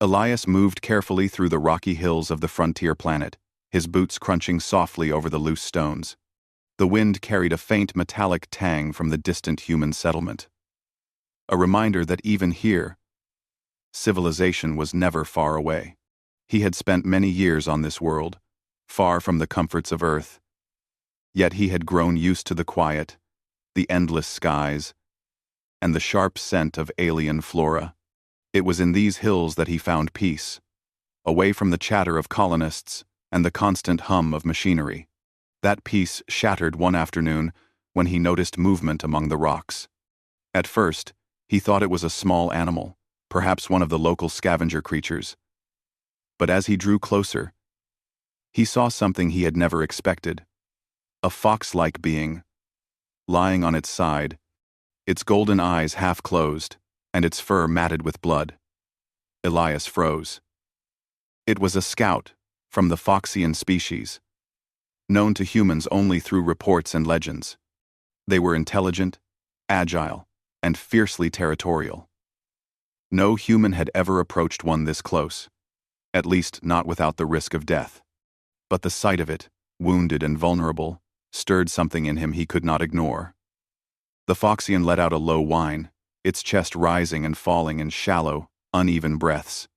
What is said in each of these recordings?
Elias moved carefully through the rocky hills of the frontier planet, his boots crunching softly over the loose stones. The wind carried a faint metallic tang from the distant human settlement. A reminder that even here, civilization was never far away. He had spent many years on this world, far from the comforts of Earth. Yet he had grown used to the quiet, the endless skies, and the sharp scent of alien flora. It was in these hills that he found peace, away from the chatter of colonists and the constant hum of machinery. That peace shattered one afternoon when he noticed movement among the rocks. At first, he thought it was a small animal, perhaps one of the local scavenger creatures. But as he drew closer, he saw something he had never expected. A fox-like being, lying on its side, its golden eyes half closed, and its fur matted with blood. Elias froze. It was a scout from the Foxian species, known to humans only through reports and legends. They were intelligent, agile, and fiercely territorial. No human had ever approached one this close, at least not without the risk of death. But the sight of it, wounded and vulnerable, stirred something in him he could not ignore. The Foxian let out a low whine, its chest rising and falling in shallow, uneven breaths.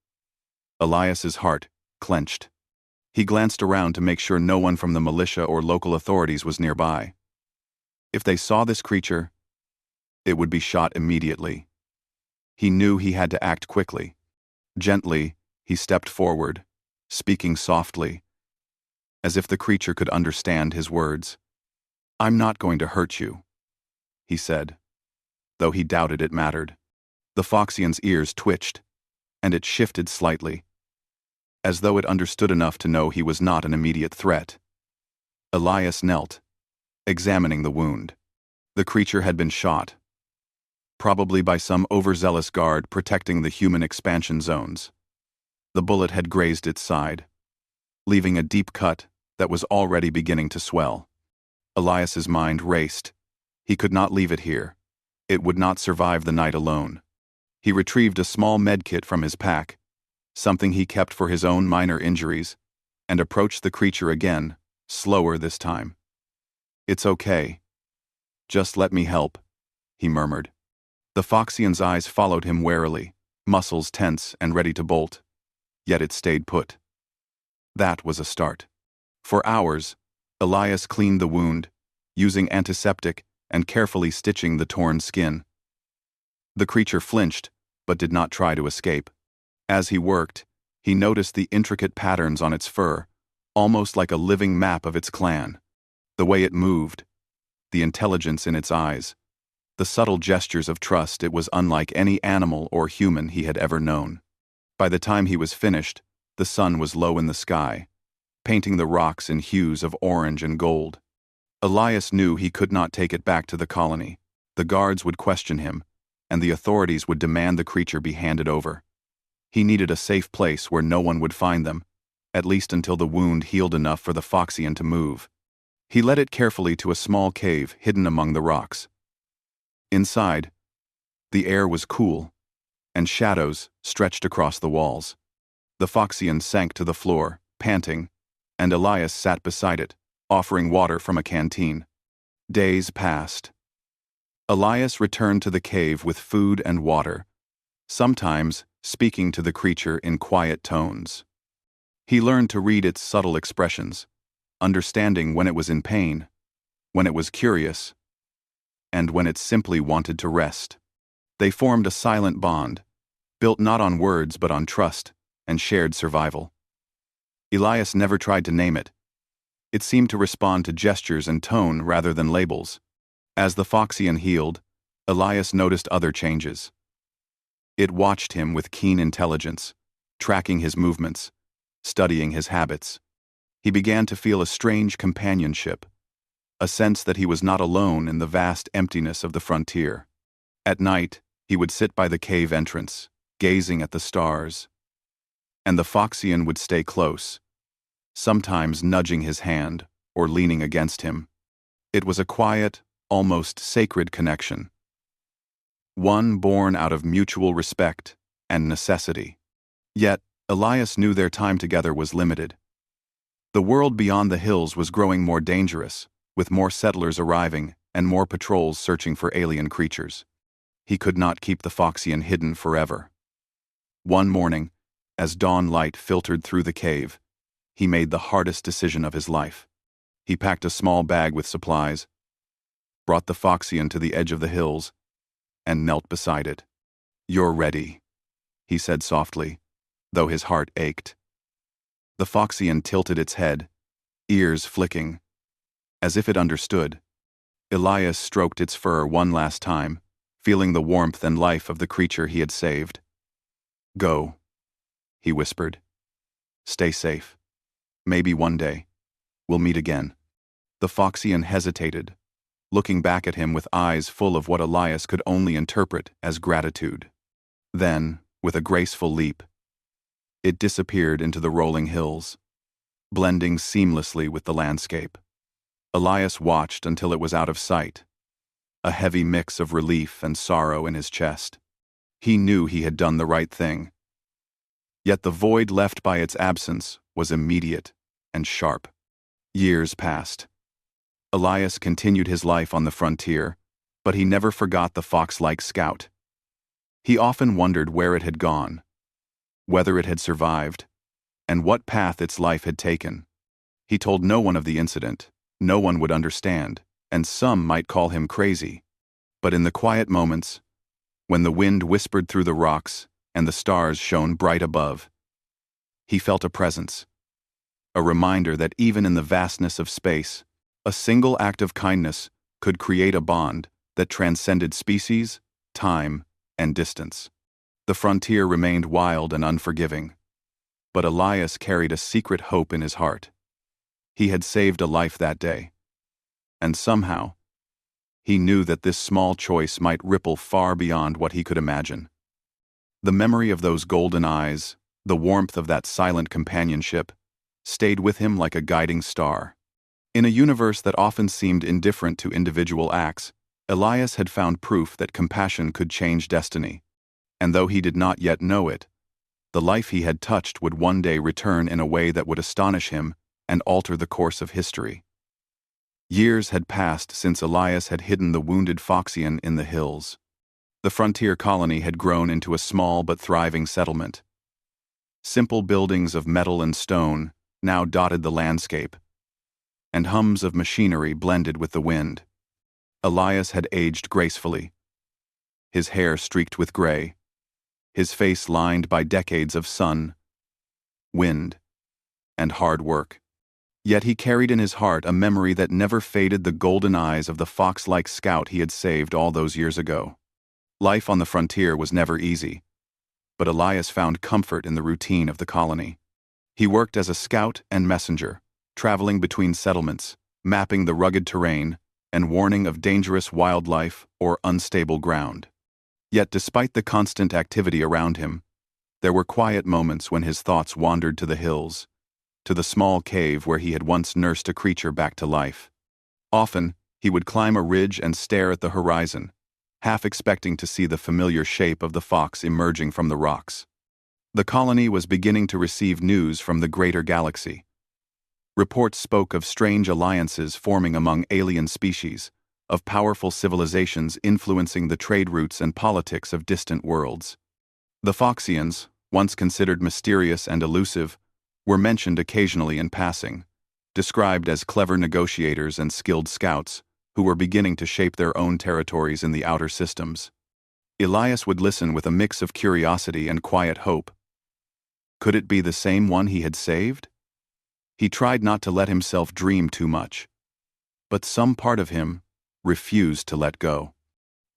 Elias's heart clenched. He glanced around to make sure no one from the militia or local authorities was nearby. If they saw this creature, it would be shot immediately. He knew he had to act quickly. Gently, he stepped forward, speaking softly, as if the creature could understand his words. "I'm not going to hurt you," he said, though he doubted it mattered. The Foxian's ears twitched, and it shifted slightly, as though it understood enough to know he was not an immediate threat. Elias knelt, examining the wound. The creature had been shot, probably by some overzealous guard protecting the human expansion zones. The bullet had grazed its side, leaving a deep cut that was already beginning to swell. Elias's mind raced. He could not leave it here. It would not survive the night alone. He retrieved a small medkit from his pack, something he kept for his own minor injuries, and approached the creature again, slower this time. "It's okay. Just let me help," he murmured. The Foxian's eyes followed him warily, muscles tense and ready to bolt. Yet it stayed put. That was a start. For hours, Elias cleaned the wound, using antiseptic and carefully stitching the torn skin. The creature flinched, but did not try to escape. As he worked, he noticed the intricate patterns on its fur, almost like a living map of its clan. The way it moved, the intelligence in its eyes, the subtle gestures of trust, it was unlike any animal or human he had ever known. By the time he was finished, the sun was low in the sky, painting the rocks in hues of orange and gold. Elias knew he could not take it back to the colony. The guards would question him, and the authorities would demand the creature be handed over. He needed a safe place where no one would find them, at least until the wound healed enough for the Foxian to move. He led it carefully to a small cave hidden among the rocks. Inside, the air was cool, and shadows stretched across the walls. The Foxian sank to the floor, panting, and Elias sat beside it, offering water from a canteen. Days passed. Elias returned to the cave with food and water, sometimes speaking to the creature in quiet tones. He learned to read its subtle expressions, understanding when it was in pain, when it was curious, and when it simply wanted to rest. They formed a silent bond, built not on words but on trust and shared survival. Elias never tried to name it. It seemed to respond to gestures and tone rather than labels. As the Foxian healed, Elias noticed other changes. It watched him with keen intelligence, tracking his movements, studying his habits. He began to feel a strange companionship, a sense that he was not alone in the vast emptiness of the frontier. At night, he would sit by the cave entrance, gazing at the stars, and the Foxian would stay close, sometimes nudging his hand or leaning against him. It was a quiet, almost sacred connection, one born out of mutual respect and necessity. Yet, Elias knew their time together was limited. The world beyond the hills was growing more dangerous, with more settlers arriving and more patrols searching for alien creatures. He could not keep the Foxian hidden forever. One morning, as dawn light filtered through the cave, he made the hardest decision of his life. He packed a small bag with supplies, brought the Foxian to the edge of the hills, and knelt beside it. "You're ready," he said softly, though his heart ached. The Foxian tilted its head, ears flicking. As if it understood, Elias stroked its fur one last time, feeling the warmth and life of the creature he had saved. "Go," he whispered. "Stay safe. Maybe one day, we'll meet again." The Foxian hesitated, looking back at him with eyes full of what Elias could only interpret as gratitude. Then, with a graceful leap, it disappeared into the rolling hills, blending seamlessly with the landscape. Elias watched until it was out of sight, a heavy mix of relief and sorrow in his chest. He knew he had done the right thing. Yet the void left by its absence was immediate and sharp. Years passed. Elias continued his life on the frontier, but he never forgot the fox-like scout. He often wondered where it had gone, whether it had survived, and what path its life had taken. He told no one of the incident. No one would understand, and some might call him crazy. But in the quiet moments, when the wind whispered through the rocks and the stars shone bright above, he felt a presence, a reminder that even in the vastness of space, a single act of kindness could create a bond that transcended species, time, and distance. The frontier remained wild and unforgiving, but Elias carried a secret hope in his heart. He had saved a life that day, and somehow, he knew that this small choice might ripple far beyond what he could imagine. The memory of those golden eyes, the warmth of that silent companionship, stayed with him like a guiding star. In a universe that often seemed indifferent to individual acts, Elias had found proof that compassion could change destiny, and though he did not yet know it, the life he had touched would one day return in a way that would astonish him and alter the course of history. Years had passed since Elias had hidden the wounded Foxian in the hills. The frontier colony had grown into a small but thriving settlement. Simple buildings of metal and stone now dotted the landscape, and hums of machinery blended with the wind. Elias had aged gracefully, his hair streaked with gray, his face lined by decades of sun, wind, and hard work. Yet he carried in his heart a memory that never faded: the golden eyes of the fox-like scout he had saved all those years ago. Life on the frontier was never easy, but Elias found comfort in the routine of the colony. He worked as a scout and messenger, traveling between settlements, mapping the rugged terrain, and warning of dangerous wildlife or unstable ground. Yet despite the constant activity around him, there were quiet moments when his thoughts wandered to the hills, to the small cave where he had once nursed a creature back to life. Often, he would climb a ridge and stare at the horizon, half expecting to see the familiar shape of the fox emerging from the rocks. The colony was beginning to receive news from the greater galaxy. Reports spoke of strange alliances forming among alien species, of powerful civilizations influencing the trade routes and politics of distant worlds. The Foxians, once considered mysterious and elusive, were mentioned occasionally in passing, described as clever negotiators and skilled scouts who were beginning to shape their own territories in the outer systems. Elias would listen with a mix of curiosity and quiet hope. Could it be the same one he had saved? He tried not to let himself dream too much, but some part of him refused to let go.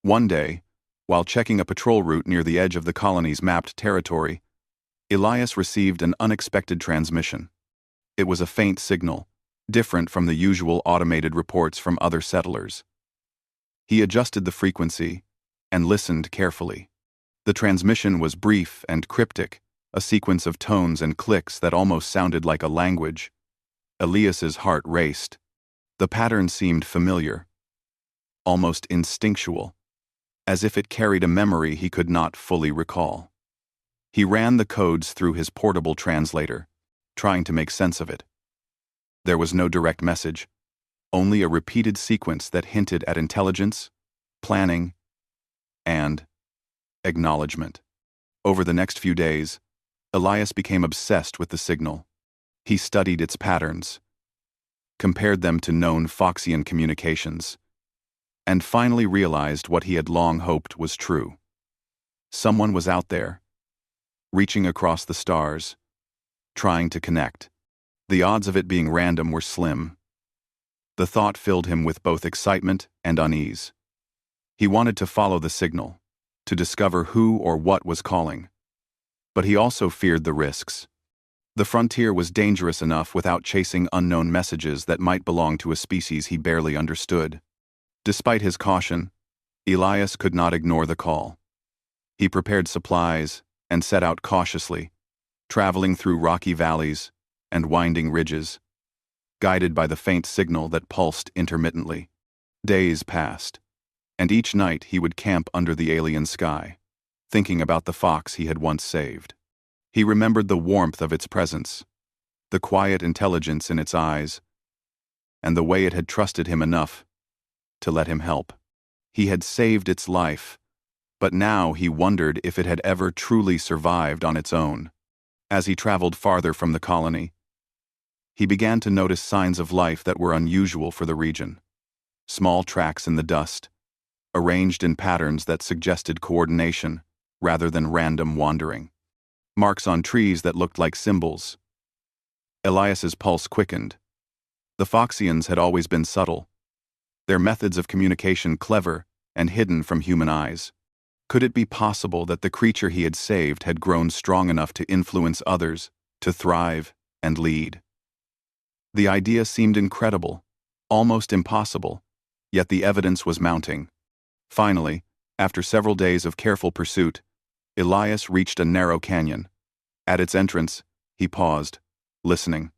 One day, while checking a patrol route near the edge of the colony's mapped territory, Elias received an unexpected transmission. It was a faint signal, different from the usual automated reports from other settlers. He adjusted the frequency and listened carefully. The transmission was brief and cryptic, a sequence of tones and clicks that almost sounded like a language. Elias's heart raced. The pattern seemed familiar, almost instinctual, as if it carried a memory he could not fully recall. He ran the codes through his portable translator, trying to make sense of it. There was no direct message, only a repeated sequence that hinted at intelligence, planning, and acknowledgement. Over the next few days, Elias became obsessed with the signal. He studied its patterns, compared them to known Foxian communications, and finally realized what he had long hoped was true. Someone was out there, reaching across the stars, trying to connect. The odds of it being random were slim. The thought filled him with both excitement and unease. He wanted to follow the signal, to discover who or what was calling. But he also feared the risks. The frontier was dangerous enough without chasing unknown messages that might belong to a species he barely understood. Despite his caution, Elias could not ignore the call. He prepared supplies and set out cautiously, traveling through rocky valleys and winding ridges, guided by the faint signal that pulsed intermittently. Days passed, and each night he would camp under the alien sky, thinking about the fox he had once saved. He remembered the warmth of its presence, the quiet intelligence in its eyes, and the way it had trusted him enough to let him help. He had saved its life, but now he wondered if it had ever truly survived on its own. As he traveled farther from the colony, he began to notice signs of life that were unusual for the region. Small tracks in the dust, arranged in patterns that suggested coordination rather than random wandering. Marks on trees that looked like symbols. Elias's pulse quickened. The Foxians had always been subtle, their methods of communication clever and hidden from human eyes. Could it be possible that the creature he had saved had grown strong enough to influence others, to thrive and lead? The idea seemed incredible, almost impossible, yet the evidence was mounting. Finally, after several days of careful pursuit, Elias reached a narrow canyon. At its entrance, he paused, listening.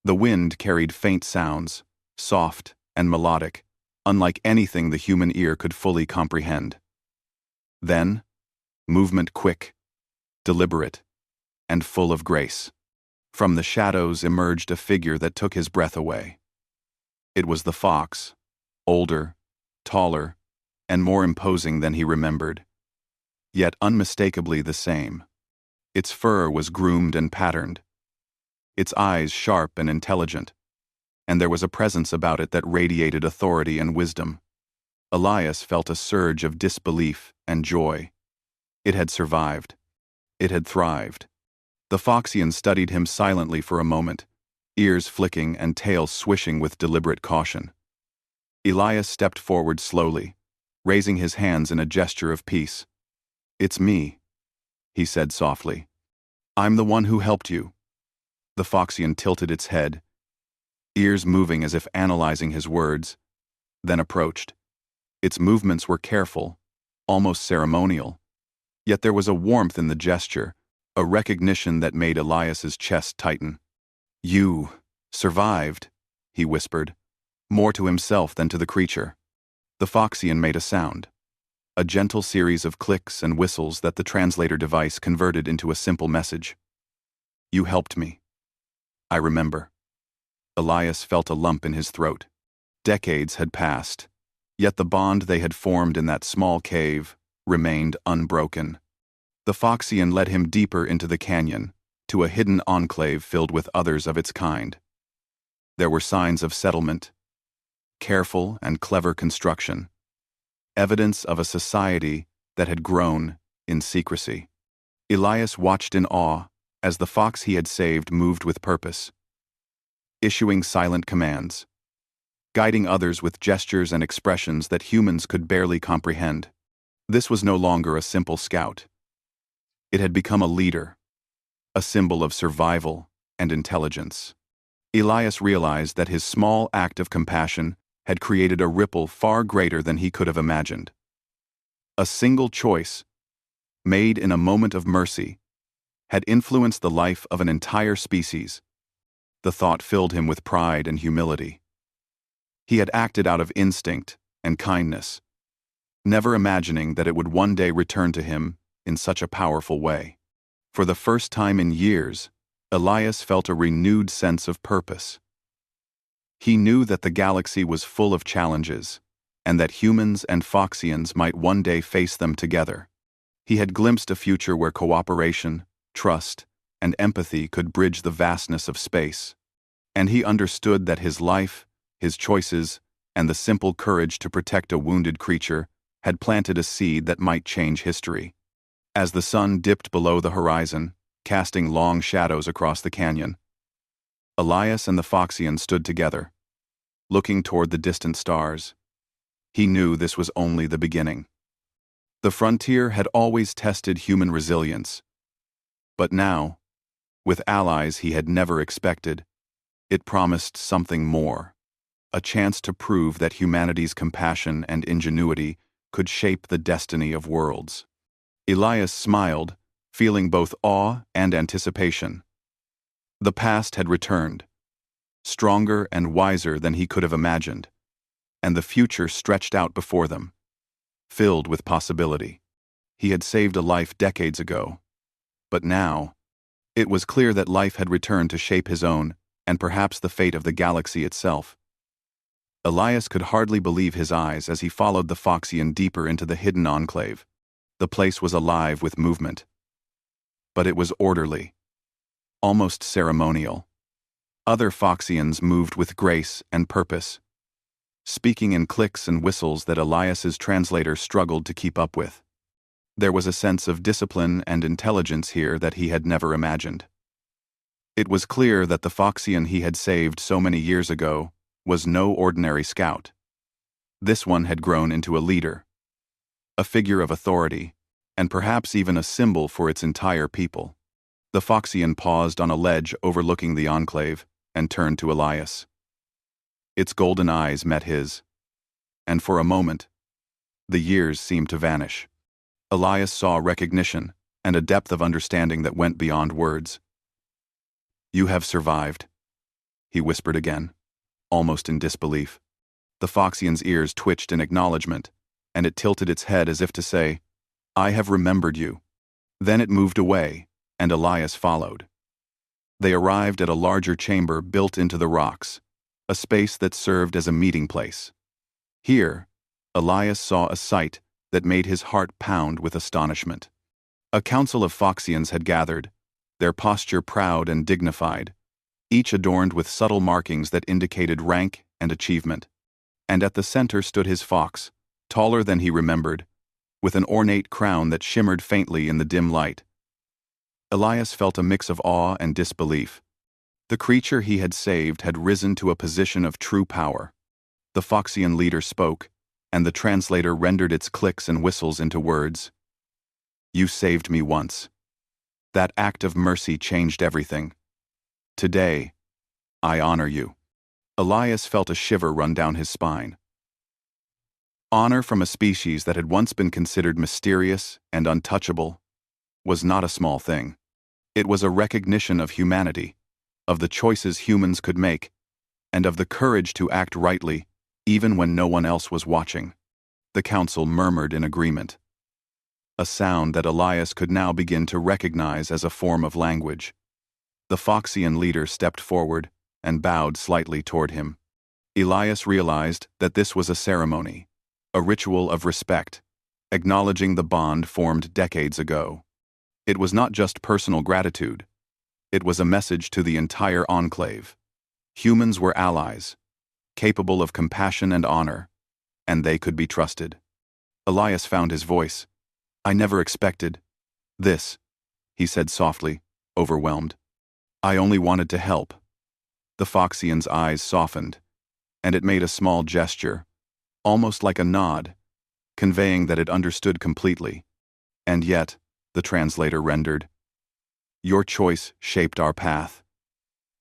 The wind carried faint sounds, soft and melodic, unlike anything the human ear could fully comprehend. Then, movement quick, deliberate, and full of grace. From the shadows emerged a figure that took his breath away. It was the fox, older, taller, and more imposing than he remembered, yet unmistakably the same. Its fur was groomed and patterned, its eyes sharp and intelligent, and there was a presence about it that radiated authority and wisdom. Elias felt a surge of disbelief and joy. It had survived. It had thrived. The Foxian studied him silently for a moment, ears flicking and tail swishing with deliberate caution. Elias stepped forward slowly, raising his hands in a gesture of peace. "It's me," he said softly. "I'm the one who helped you." The Foxian tilted its head, ears moving as if analyzing his words, then approached. Its movements were careful, almost ceremonial, yet there was a warmth in the gesture, a recognition that made Elias's chest tighten. "You survived," he whispered, more to himself than to the creature. The Foxian made a sound, a gentle series of clicks and whistles that the translator device converted into a simple message. "You helped me. I remember." Elias felt a lump in his throat. Decades had passed, yet the bond they had formed in that small cave remained unbroken. The Foxian led him deeper into the canyon, to a hidden enclave filled with others of its kind. There were signs of settlement, careful and clever construction, evidence of a society that had grown in secrecy. Elias watched in awe as the fox he had saved moved with purpose, issuing silent commands, guiding others with gestures and expressions that humans could barely comprehend. This was no longer a simple scout. It had become a leader, a symbol of survival and intelligence. Elias realized that his small act of compassion had created a ripple far greater than he could have imagined. A single choice, made in a moment of mercy, had influenced the life of an entire species. The thought filled him with pride and humility. He had acted out of instinct and kindness, never imagining that it would one day return to him in such a powerful way. For the first time in years, Elias felt a renewed sense of purpose. He knew that the galaxy was full of challenges, and that humans and Foxians might one day face them together. He had glimpsed a future where cooperation, trust, and empathy could bridge the vastness of space. And he understood that his life, his choices, and the simple courage to protect a wounded creature had planted a seed that might change history. As the sun dipped below the horizon, casting long shadows across the canyon, Elias and the Foxian stood together, looking toward the distant stars. He knew this was only the beginning. The frontier had always tested human resilience, but now, with allies he had never expected, it promised something more, a chance to prove that humanity's compassion and ingenuity could shape the destiny of worlds. Elias smiled, feeling both awe and anticipation. The past had returned, stronger and wiser than he could have imagined, and the future stretched out before them, filled with possibility. He had saved a life decades ago, but now, it was clear that life had returned to shape his own and perhaps the fate of the galaxy itself. Elias could hardly believe his eyes as he followed the Foxian deeper into the hidden enclave. The place was alive with movement. But it was orderly, almost ceremonial. Other Foxians moved with grace and purpose, speaking in clicks and whistles that Elias's translator struggled to keep up with. There was a sense of discipline and intelligence here that he had never imagined. It was clear that the Foxian he had saved so many years ago was no ordinary scout. This one had grown into a leader, a figure of authority, and perhaps even a symbol for its entire people. The Foxian paused on a ledge overlooking the enclave and turned to Elias. Its golden eyes met his, and for a moment, the years seemed to vanish. Elias saw recognition and a depth of understanding that went beyond words. "You have survived," he whispered again, almost in disbelief. The Foxian's ears twitched in acknowledgement, and it tilted its head as if to say, "I have remembered you." Then it moved away, and Elias followed. They arrived at a larger chamber built into the rocks, a space that served as a meeting place. Here, Elias saw a sight that made his heart pound with astonishment. A council of Foxians had gathered, their posture proud and dignified, each adorned with subtle markings that indicated rank and achievement. And at the center stood his fox, taller than he remembered, with an ornate crown that shimmered faintly in the dim light. Elias felt a mix of awe and disbelief. The creature he had saved had risen to a position of true power. The Foxian leader spoke, and the translator rendered its clicks and whistles into words. "You saved me once. That act of mercy changed everything. Today, I honor you." Elias felt a shiver run down his spine. Honor from a species that had once been considered mysterious and untouchable was not a small thing. It was a recognition of humanity, of the choices humans could make, and of the courage to act rightly even when no one else was watching. The council murmured in agreement, a sound that Elias could now begin to recognize as a form of language. The Foxian leader stepped forward and bowed slightly toward him. Elias realized that this was a ceremony, a ritual of respect, acknowledging the bond formed decades ago. It was not just personal gratitude. It was a message to the entire enclave. Humans were allies, capable of compassion and honor, and they could be trusted. Elias found his voice. "I never expected this," he said softly, overwhelmed. "I only wanted to help." The Foxian's eyes softened, and it made a small gesture, almost like a nod, conveying that it understood completely. "And yet," the translator rendered, "your choice shaped our path.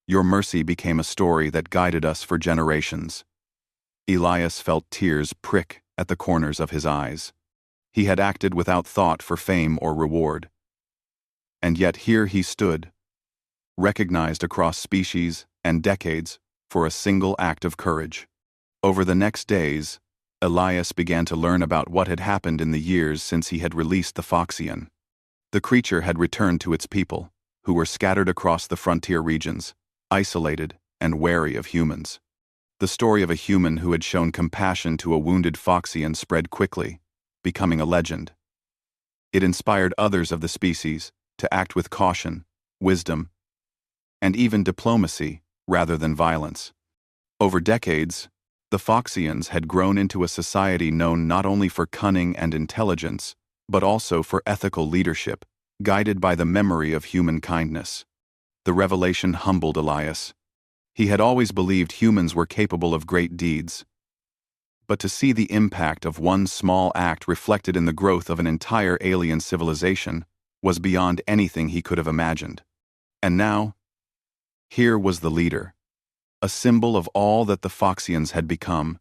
Your mercy became a story that guided us for generations." Elias felt tears prick at the corners of his eyes. He had acted without thought for fame or reward. And yet here he stood, recognized across species and decades for a single act of courage. Over the next days, Elias began to learn about what had happened in the years since he had released the Foxian. The creature had returned to its people, who were scattered across the frontier regions, isolated and wary of humans. The story of a human who had shown compassion to a wounded Foxian spread quickly, becoming a legend. It inspired others of the species to act with caution, wisdom, and even diplomacy rather than violence. Over decades, the Foxians had grown into a society known not only for cunning and intelligence, but also for ethical leadership, guided by the memory of human kindness. The revelation humbled Elias. He had always believed humans were capable of great deeds. But to see the impact of one small act reflected in the growth of an entire alien civilization was beyond anything he could have imagined. And now, here was the leader, a symbol of all that the Foxians had become,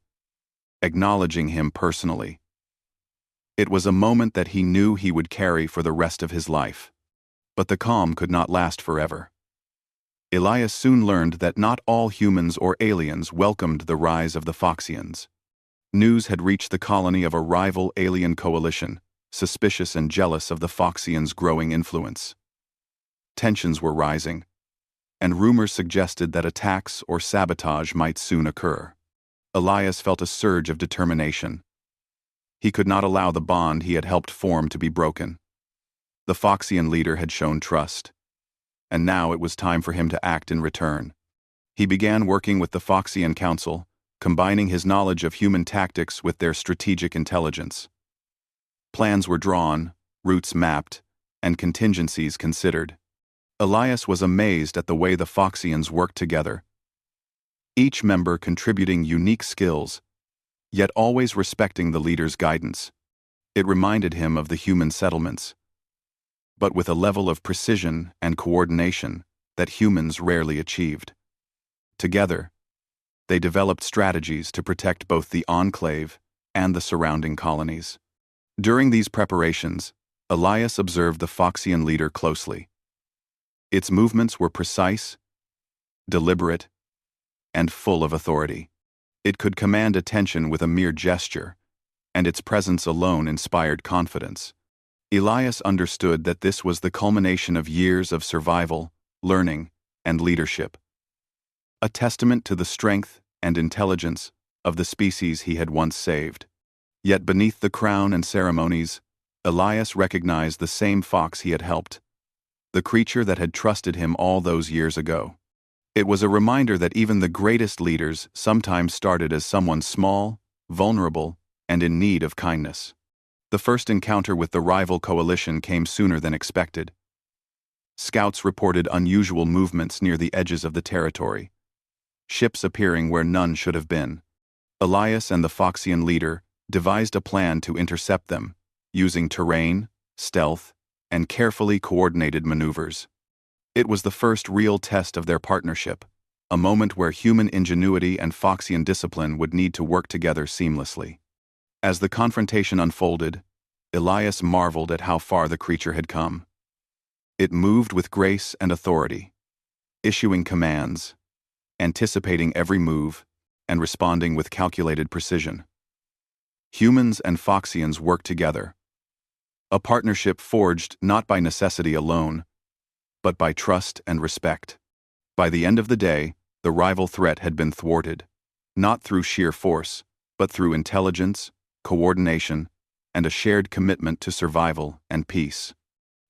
acknowledging him personally. It was a moment that he knew he would carry for the rest of his life. But the calm could not last forever. Elias soon learned that not all humans or aliens welcomed the rise of the Foxians. News had reached the colony of a rival alien coalition, suspicious and jealous of the Foxians' growing influence. Tensions were rising, and rumors suggested that attacks or sabotage might soon occur. Elias felt a surge of determination. He could not allow the bond he had helped form to be broken. The Foxian leader had shown trust, and now it was time for him to act in return. He began working with the Foxian Council, combining his knowledge of human tactics with their strategic intelligence. Plans were drawn, routes mapped, and contingencies considered. Elias was amazed at the way the Foxians worked together, each member contributing unique skills, yet always respecting the leader's guidance. It reminded him of the human settlements, but with a level of precision and coordination that humans rarely achieved. Together, they developed strategies to protect both the enclave and the surrounding colonies. During these preparations, Elias observed the Foxian leader closely. Its movements were precise, deliberate, and full of authority. It could command attention with a mere gesture, and its presence alone inspired confidence. Elias understood that this was the culmination of years of survival, learning, and leadership, a testament to the strength and intelligence of the species he had once saved. Yet beneath the crown and ceremonies, Elias recognized the same fox he had helped, the creature that had trusted him all those years ago. It was a reminder that even the greatest leaders sometimes started as someone small, vulnerable, and in need of kindness. The first encounter with the rival coalition came sooner than expected. Scouts reported unusual movements near the edges of the territory, ships appearing where none should have been. Elias and the Foxian leader devised a plan to intercept them, using terrain, stealth, and carefully coordinated maneuvers. It was the first real test of their partnership, a moment where human ingenuity and Foxian discipline would need to work together seamlessly. As the confrontation unfolded, Elias marveled at how far the creature had come. It moved with grace and authority, issuing commands, anticipating every move, and responding with calculated precision. Humans and Foxians worked together, a partnership forged not by necessity alone, but by trust and respect. By the end of the day, the rival threat had been thwarted, not through sheer force, but through intelligence, coordination, and a shared commitment to survival and peace.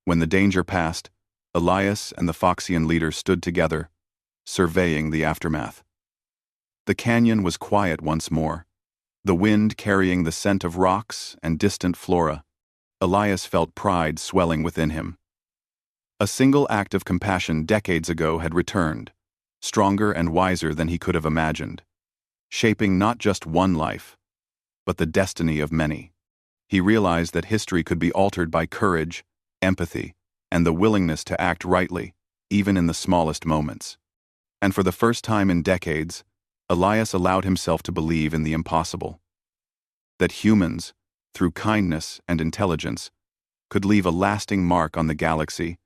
When the danger passed, Elias and the Foxian leader stood together, surveying the aftermath. The canyon was quiet once more, the wind carrying the scent of rocks and distant flora. Elias felt pride swelling within him. A single act of compassion decades ago had returned, stronger and wiser than he could have imagined, shaping not just one life, but the destiny of many. He realized that history could be altered by courage, empathy, and the willingness to act rightly, even in the smallest moments. And for the first time in decades, Elias allowed himself to believe in the impossible. That humans, through kindness and intelligence, could leave a lasting mark on the galaxy,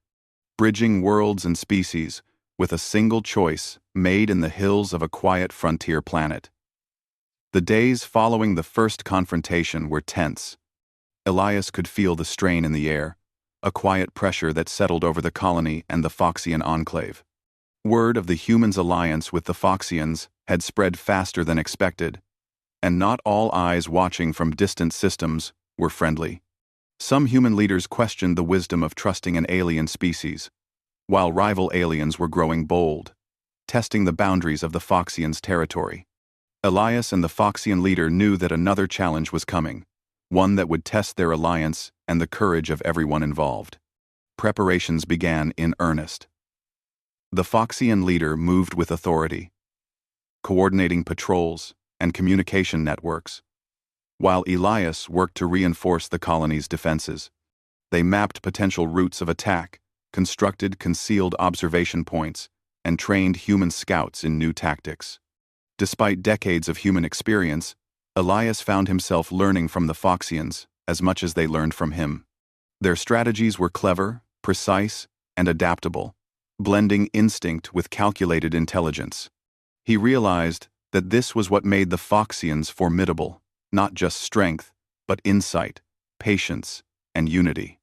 bridging worlds and species with a single choice made in the hills of a quiet frontier planet. The days following the first confrontation were tense. Elias could feel the strain in the air, a quiet pressure that settled over the colony and the Foxian enclave. Word of the humans' alliance with the Foxians had spread faster than expected, and not all eyes watching from distant systems were friendly. Some human leaders questioned the wisdom of trusting an alien species, while rival aliens were growing bold, testing the boundaries of the Foxians' territory. Elias and the Foxian leader knew that another challenge was coming, one that would test their alliance and the courage of everyone involved. Preparations began in earnest. The Foxian leader moved with authority, coordinating patrols and communication networks, while Elias worked to reinforce the colony's defenses. They mapped potential routes of attack, constructed concealed observation points, and trained human scouts in new tactics. Despite decades of human experience, Elias found himself learning from the Foxians as much as they learned from him. Their strategies were clever, precise, and adaptable, blending instinct with calculated intelligence. He realized that this was what made the Foxians formidable, not just strength, but insight, patience, and unity.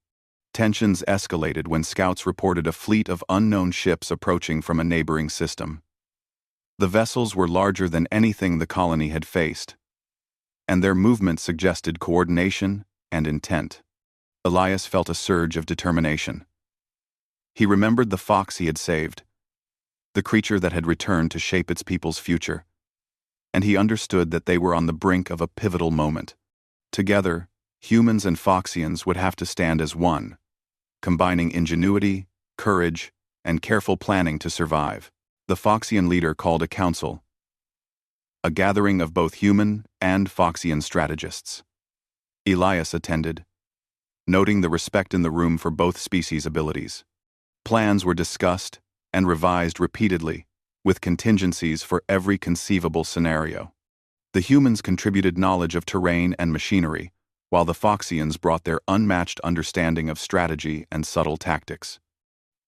Tensions escalated when scouts reported a fleet of unknown ships approaching from a neighboring system. The vessels were larger than anything the colony had faced, and their movement suggested coordination and intent. Elias felt a surge of determination. He remembered the fox he had saved, the creature that had returned to shape its people's future, and he understood that they were on the brink of a pivotal moment. Together, humans and Foxians would have to stand as one, combining ingenuity, courage, and careful planning to survive. The Foxian leader called a council, a gathering of both human and Foxian strategists. Elias attended, noting the respect in the room for both species' abilities. Plans were discussed and revised repeatedly, with contingencies for every conceivable scenario. The humans contributed knowledge of terrain and machinery, while the Foxians brought their unmatched understanding of strategy and subtle tactics.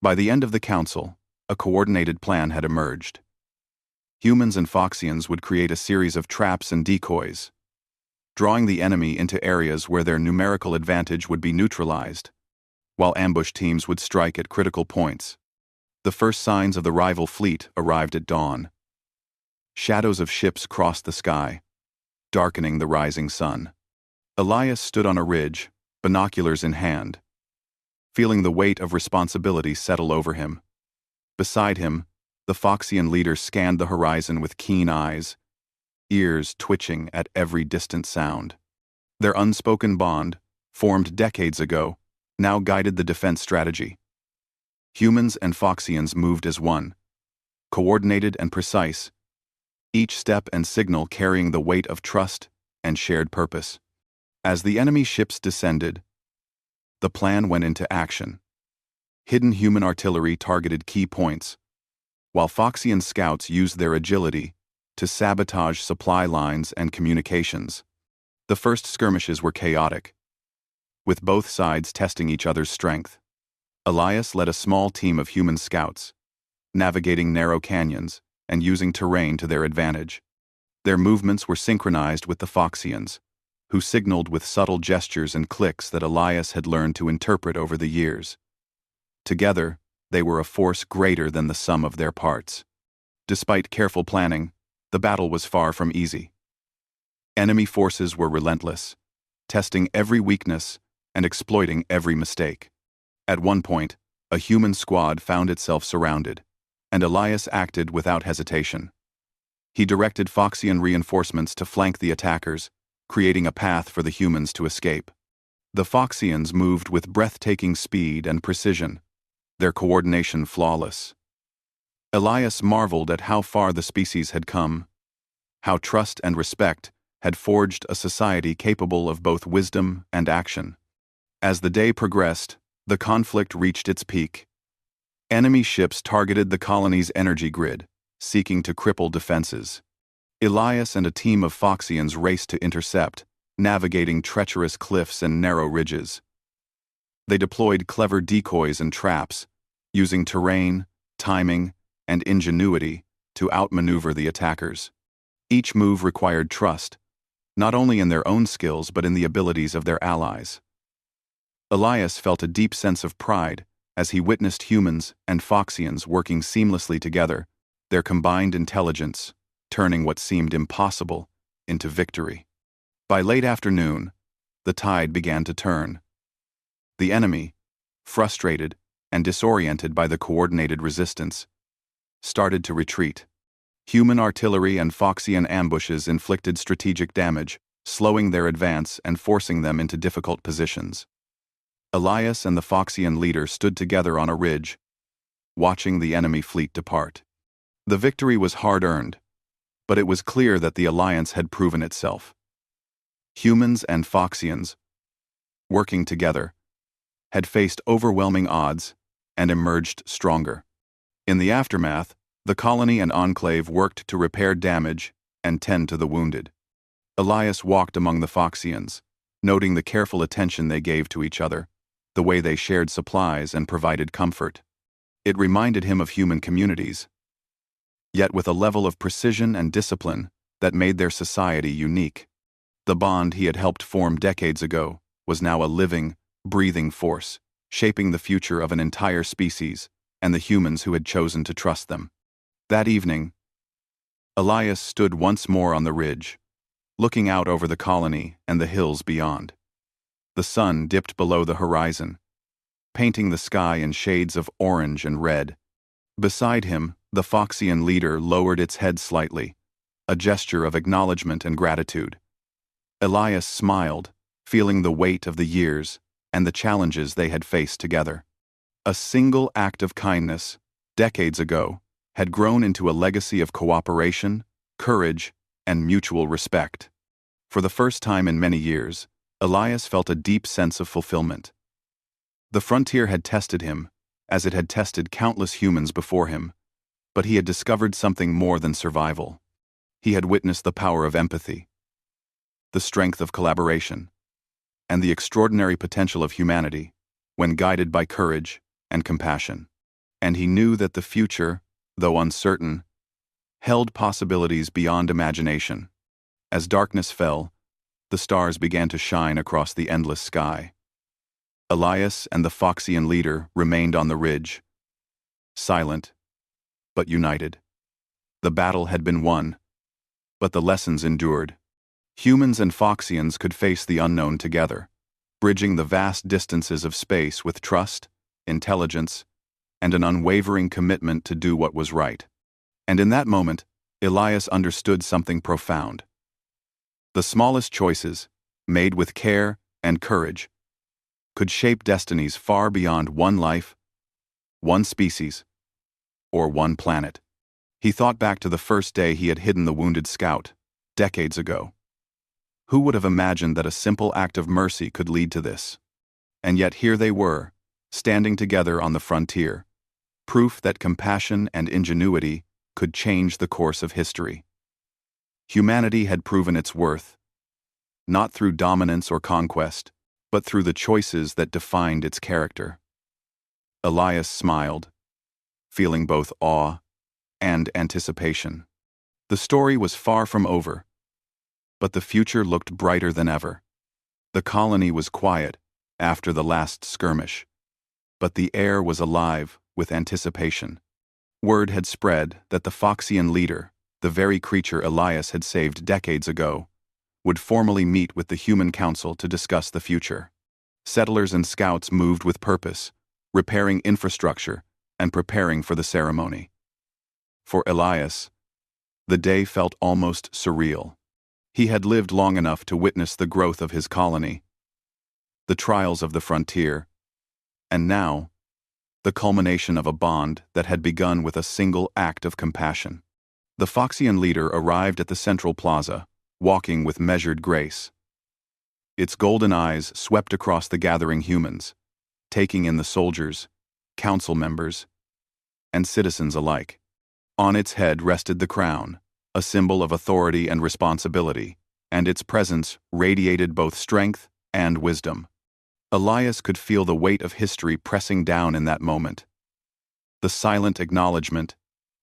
By the end of the council, a coordinated plan had emerged. Humans and Foxians would create a series of traps and decoys, drawing the enemy into areas where their numerical advantage would be neutralized, while ambush teams would strike at critical points. The first signs of the rival fleet arrived at dawn. Shadows of ships crossed the sky, darkening the rising sun. Elias stood on a ridge, binoculars in hand, feeling the weight of responsibility settle over him. Beside him, the Foxian leader scanned the horizon with keen eyes, ears twitching at every distant sound. Their unspoken bond, formed decades ago, now guided the defense strategy. Humans and Foxians moved as one, coordinated and precise, each step and signal carrying the weight of trust and shared purpose. As the enemy ships descended, the plan went into action. Hidden human artillery targeted key points, while Foxian scouts used their agility to sabotage supply lines and communications. The first skirmishes were chaotic, with both sides testing each other's strength. Elias led a small team of human scouts, navigating narrow canyons and using terrain to their advantage. Their movements were synchronized with the Foxians, who signaled with subtle gestures and clicks that Elias had learned to interpret over the years. Together, they were a force greater than the sum of their parts. Despite careful planning, the battle was far from easy. Enemy forces were relentless, testing every weakness and exploiting every mistake. At one point, a human squad found itself surrounded, and Elias acted without hesitation. He directed Foxian reinforcements to flank the attackers, creating a path for the humans to escape. The Foxians moved with breathtaking speed and precision, their coordination flawless. Elias marveled at how far the species had come, how trust and respect had forged a society capable of both wisdom and action. As the day progressed, the conflict reached its peak. Enemy ships targeted the colony's energy grid, seeking to cripple defenses. Elias and a team of Foxians raced to intercept, navigating treacherous cliffs and narrow ridges. They deployed clever decoys and traps, using terrain, timing, and ingenuity to outmaneuver the attackers. Each move required trust, not only in their own skills but in the abilities of their allies. Elias felt a deep sense of pride as he witnessed humans and Foxians working seamlessly together, their combined intelligence turning what seemed impossible into victory. By late afternoon, the tide began to turn. The enemy, frustrated and disoriented by the coordinated resistance, started to retreat. Human artillery and Foxian ambushes inflicted strategic damage, slowing their advance and forcing them into difficult positions. Elias and the Foxian leader stood together on a ridge, watching the enemy fleet depart. The victory was hard-earned, but it was clear that the alliance had proven itself. Humans and Foxians, working together, had faced overwhelming odds and emerged stronger. In the aftermath, the colony and enclave worked to repair damage and tend to the wounded. Elias walked among the Foxians, noting the careful attention they gave to each other, the way they shared supplies and provided comfort. It reminded him of human communities, yet with a level of precision and discipline that made their society unique. The bond he had helped form decades ago was now a living, breathing force, shaping the future of an entire species and the humans who had chosen to trust them. That evening, Elias stood once more on the ridge, looking out over the colony and the hills beyond. The sun dipped below the horizon, painting the sky in shades of orange and red. Beside him, the Foxian leader lowered its head slightly, a gesture of acknowledgement and gratitude. Elias smiled, feeling the weight of the years and the challenges they had faced together. A single act of kindness, decades ago, had grown into a legacy of cooperation, courage, and mutual respect. For the first time in many years, Elias felt a deep sense of fulfillment. The frontier had tested him, as it had tested countless humans before him, but he had discovered something more than survival. He had witnessed the power of empathy, the strength of collaboration, and the extraordinary potential of humanity when guided by courage and compassion. And he knew that the future, though uncertain, held possibilities beyond imagination. As darkness fell, the stars began to shine across the endless sky. Elias and the Foxian leader remained on the ridge, silent but united. The battle had been won, but the lessons endured. Humans and Foxians could face the unknown together, bridging the vast distances of space with trust, intelligence, and an unwavering commitment to do what was right. And in that moment, Elias understood something profound. The smallest choices, made with care and courage, could shape destinies far beyond one life, one species, or one planet. He thought back to the first day he had hidden the wounded scout, decades ago. Who would have imagined that a simple act of mercy could lead to this? And yet here they were, standing together on the frontier, proof that compassion and ingenuity could change the course of history. Humanity had proven its worth, not through dominance or conquest, but through the choices that defined its character. Elias smiled, feeling both awe and anticipation. The story was far from over, but the future looked brighter than ever. The colony was quiet after the last skirmish, but the air was alive with anticipation. Word had spread that the Foxian leader, the very creature Elias had saved decades ago, would formally meet with the human council to discuss the future. Settlers and scouts moved with purpose, repairing infrastructure and preparing for the ceremony. For Elias, the day felt almost surreal. He had lived long enough to witness the growth of his colony, the trials of the frontier, and now, the culmination of a bond that had begun with a single act of compassion. The Foxian leader arrived at the central plaza, walking with measured grace. Its golden eyes swept across the gathering humans, taking in the soldiers, council members, and citizens alike. On its head rested the crown, a symbol of authority and responsibility, and its presence radiated both strength and wisdom. Elias could feel the weight of history pressing down in that moment. The silent acknowledgement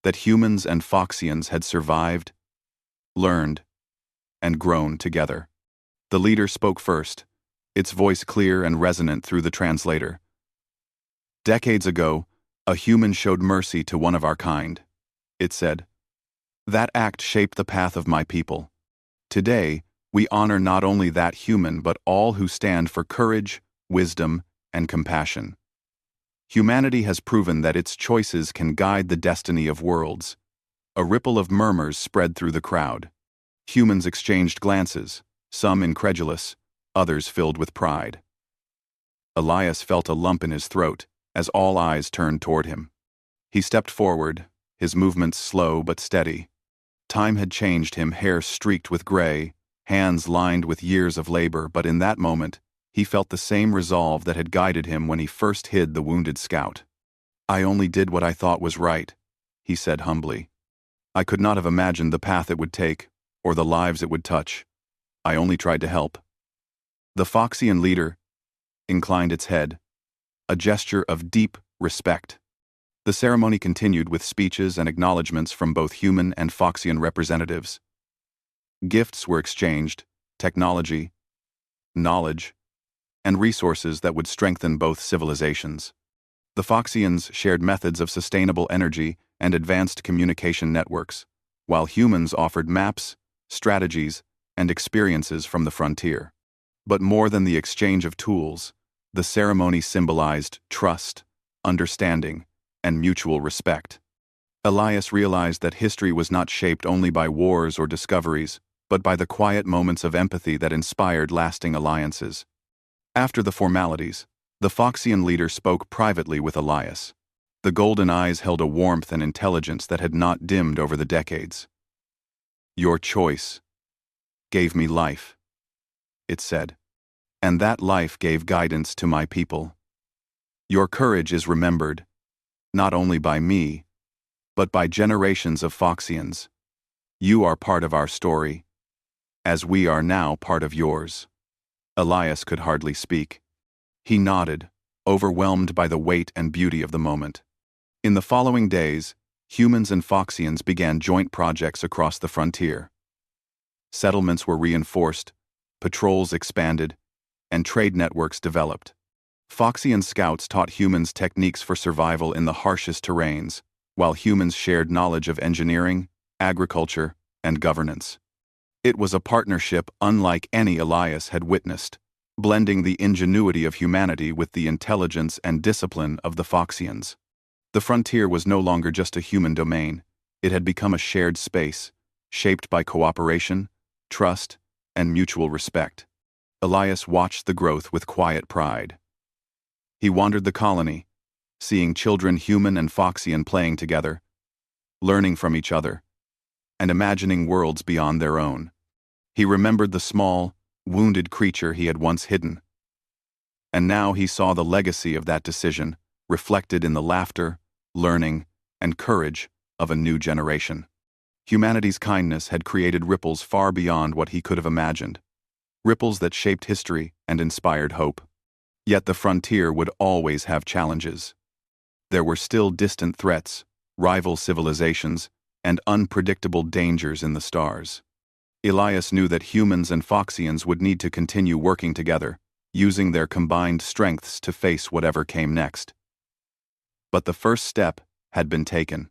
that humans and Foxians had survived, learned, and grown together. The leader spoke first, its voice clear and resonant through the translator. "Decades ago, a human showed mercy to one of our kind," it said. "That act shaped the path of my people. Today, we honor not only that human but all who stand for courage, wisdom, and compassion. Humanity has proven that its choices can guide the destiny of worlds." A ripple of murmurs spread through the crowd. Humans exchanged glances, some incredulous, others filled with pride. Elias felt a lump in his throat as all eyes turned toward him. He stepped forward, his movements slow but steady. Time had changed him, hair streaked with gray, hands lined with years of labor, but in that moment, he felt the same resolve that had guided him when he first hid the wounded scout. "I only did what I thought was right," he said humbly. "I could not have imagined the path it would take, or the lives it would touch. I only tried to help." The Foxian leader inclined its head, a gesture of deep respect. The ceremony continued with speeches and acknowledgments from both human and Foxian representatives. Gifts were exchanged, technology, knowledge, and resources that would strengthen both civilizations. The Foxians shared methods of sustainable energy and advanced communication networks, while humans offered maps, strategies, and experiences from the frontier. But more than the exchange of tools, the ceremony symbolized trust, understanding, and mutual respect. Elias realized that history was not shaped only by wars or discoveries, but by the quiet moments of empathy that inspired lasting alliances. After the formalities, the Foxian leader spoke privately with Elias. The golden eyes held a warmth and intelligence that had not dimmed over the decades. "Your choice gave me life," it said, "and that life gave guidance to my people. Your courage is remembered, not only by me, but by generations of Foxians. You are part of our story, as we are now part of yours." Elias could hardly speak. He nodded, overwhelmed by the weight and beauty of the moment. In the following days, humans and Foxians began joint projects across the frontier. Settlements were reinforced, patrols expanded, and trade networks developed. Foxian scouts taught humans techniques for survival in the harshest terrains, while humans shared knowledge of engineering, agriculture, and governance. It was a partnership unlike any Elias had witnessed, blending the ingenuity of humanity with the intelligence and discipline of the Foxians. The frontier was no longer just a human domain. It had become a shared space, shaped by cooperation, trust, and mutual respect. Elias watched the growth with quiet pride. He wandered the colony, seeing children human and Foxian playing together, learning from each other, and imagining worlds beyond their own. He remembered the small, wounded creature he had once hidden. And now he saw the legacy of that decision, reflected in the laughter, learning, and courage of a new generation. Humanity's kindness had created ripples far beyond what he could have imagined, ripples that shaped history and inspired hope. Yet the frontier would always have challenges. There were still distant threats, rival civilizations, and unpredictable dangers in the stars. Elias knew that humans and Foxians would need to continue working together, using their combined strengths to face whatever came next. But the first step had been taken.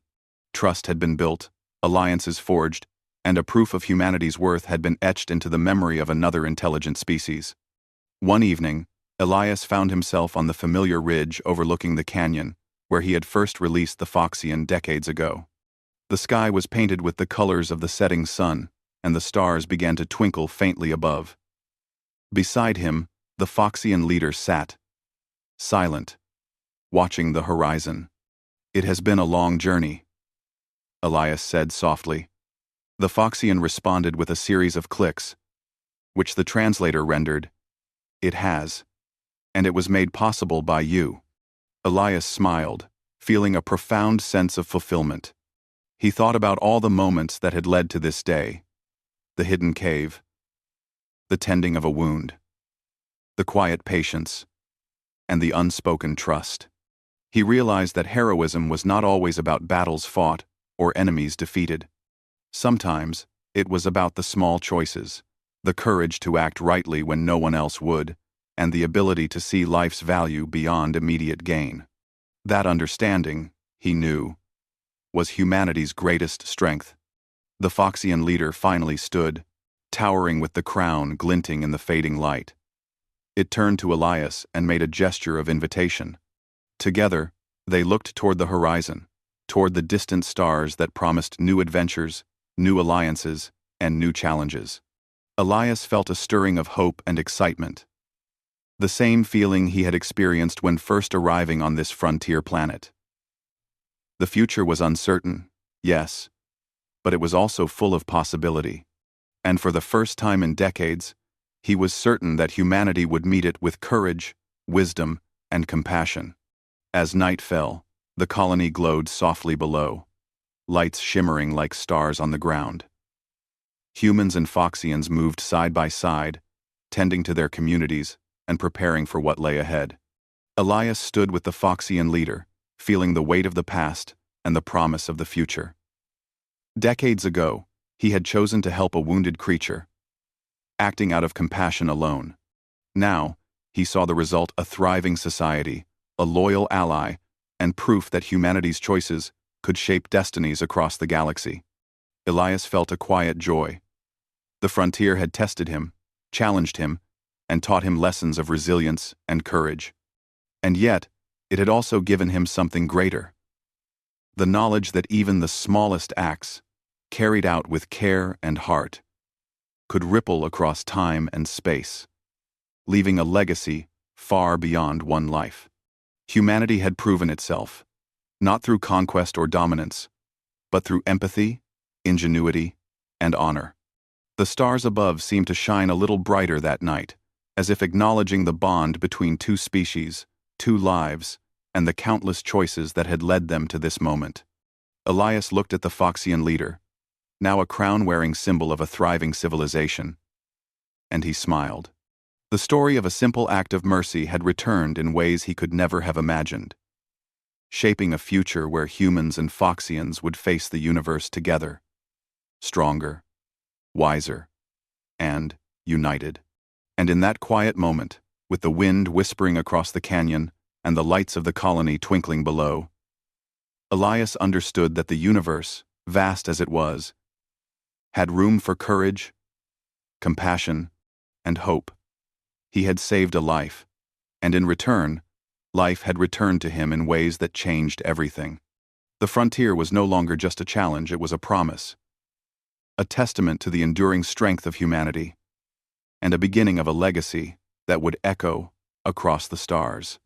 Trust had been built, alliances forged, and a proof of humanity's worth had been etched into the memory of another intelligent species. One evening, Elias found himself on the familiar ridge overlooking the canyon, where he had first released the Foxian decades ago. The sky was painted with the colors of the setting sun, and the stars began to twinkle faintly above. Beside him, the Foxian leader sat, silent, watching the horizon. "It has been a long journey," Elias said softly. The Foxian responded with a series of clicks, which the translator rendered, "It has, and it was made possible by you." Elias smiled, feeling a profound sense of fulfillment. He thought about all the moments that had led to this day: the hidden cave, the tending of a wound, the quiet patience, and the unspoken trust. He realized that heroism was not always about battles fought or enemies defeated. Sometimes, it was about the small choices, the courage to act rightly when no one else would, and the ability to see life's value beyond immediate gain. That understanding, he knew, was humanity's greatest strength. The Foxian leader finally stood, towering with the crown glinting in the fading light. It turned to Elias and made a gesture of invitation. Together, they looked toward the horizon, toward the distant stars that promised new adventures, new alliances, and new challenges. Elias felt a stirring of hope and excitement, the same feeling he had experienced when first arriving on this frontier planet. The future was uncertain, yes, but it was also full of possibility. And for the first time in decades, he was certain that humanity would meet it with courage, wisdom, and compassion. As night fell, the colony glowed softly below, lights shimmering like stars on the ground. Humans and Foxians moved side by side, tending to their communities and preparing for what lay ahead. Elias stood with the Foxian leader, feeling the weight of the past and the promise of the future. Decades ago, he had chosen to help a wounded creature, acting out of compassion alone. Now, he saw the result: a thriving society, a loyal ally, and proof that humanity's choices could shape destinies across the galaxy. Elias felt a quiet joy. The frontier had tested him, challenged him, and taught him lessons of resilience and courage. And yet, it had also given him something greater: the knowledge that even the smallest acts, carried out with care and heart, could ripple across time and space, leaving a legacy far beyond one life. Humanity had proven itself, not through conquest or dominance, but through empathy, ingenuity, and honor. The stars above seemed to shine a little brighter that night, as if acknowledging the bond between two species, two lives, and the countless choices that had led them to this moment. Elias looked at the Foxian leader, now a crown-wearing symbol of a thriving civilization, and he smiled. The story of a simple act of mercy had returned in ways he could never have imagined, shaping a future where humans and Foxians would face the universe together, stronger, wiser, and united. And in that quiet moment, with the wind whispering across the canyon and the lights of the colony twinkling below, Elias understood that the universe, vast as it was, had room for courage, compassion, and hope. He had saved a life, and in return, life had returned to him in ways that changed everything. The frontier was no longer just a challenge, it was a promise, a testament to the enduring strength of humanity, and a beginning of a legacy that would echo across the stars.